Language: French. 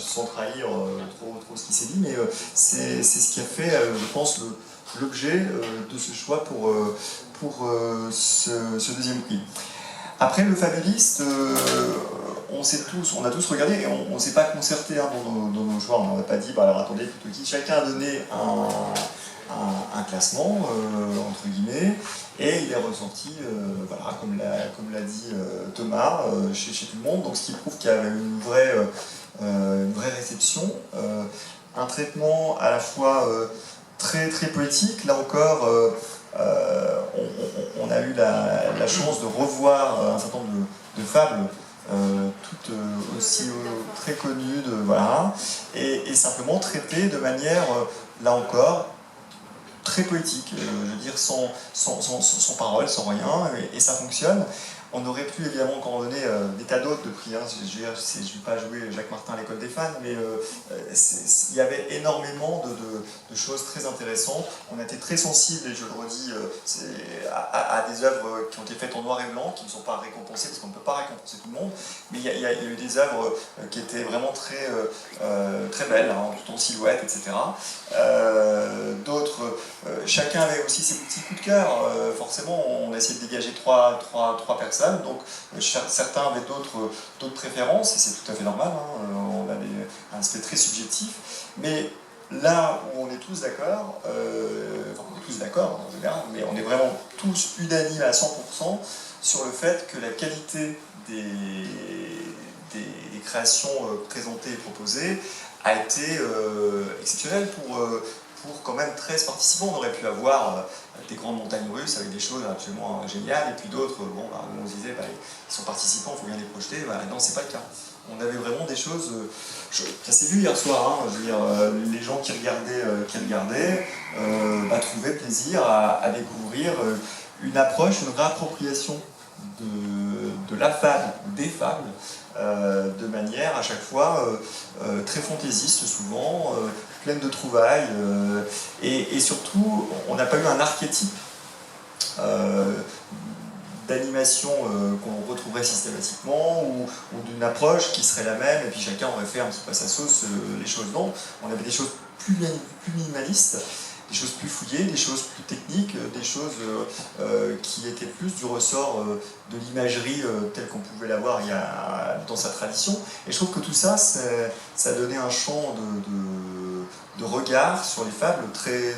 sans trahir trop ce qui s'est dit, mais c'est ce qui a fait, je pense, l'objet de ce choix pour ce deuxième prix. Après, le fabuliste, on a tous regardé et on ne s'est pas concerté dans nos choix. On n'a pas dit, bah, alors attendez, plutôt qui. Chacun a donné un classement, entre guillemets, et il est ressorti, voilà, comme l'a dit Thomas, chez tout le monde, donc ce qui prouve qu'il y avait une vraie réception, un traitement à la fois très poétique. Là encore, on a eu la chance de revoir un certain nombre de fables, toutes aussi très connues, voilà, et simplement traitées de manière, là encore, très poétique, je veux dire sans parole, sans rien, et ça fonctionne. On aurait pu évidemment encore donner des tas d'autres de prix, hein. Je ne vais pas jouer Jacques Martin à l'école des fans, mais il y avait énormément de choses très intéressantes. On a été très sensible, et je le redis, à des œuvres qui ont été faites en noir et blanc, qui ne sont pas récompensées, parce qu'on ne peut pas récompenser tout le monde, mais il y a eu des œuvres qui étaient vraiment très belles, hein, tout en silhouette, etc. D'autres, chacun avait aussi ses petits coups de cœur. Forcément, on a essayé de dégager trois personnes, donc certains avaient d'autres préférences, et c'est tout à fait normal, hein. On a un aspect très subjectif, mais là où on est tous d'accord, enfin on est tous d'accord en général, mais on est vraiment tous unanimes à 100% sur le fait que la qualité des créations présentées et proposées a été exceptionnelle pour quand même 13 participants. On aurait pu avoir des grandes montagnes russes avec des choses absolument géniales, et puis d'autres, bon, bah, on se disait, bah, ils sont participants, il faut bien les projeter. Bah, non, c'est pas le cas. On avait vraiment des choses. Ça s'est vu hier soir, hein, je veux dire, les gens qui regardaient bah, trouvaient plaisir à découvrir une approche, une réappropriation de la fable, des fables, de manière à chaque fois très fantaisiste souvent, pleine de trouvailles, et surtout on n'a pas eu un archétype d'animation qu'on retrouverait systématiquement, ou d'une approche qui serait la même, et puis chacun aurait fait un petit peu à sa sauce les choses. Non, on avait des choses plus minimalistes, des choses plus fouillées, des choses plus techniques, des choses qui étaient plus du ressort de l'imagerie telle qu'on pouvait l'avoir dans sa tradition. Et je trouve que tout ça, ça a donné un champ de regard sur les fables très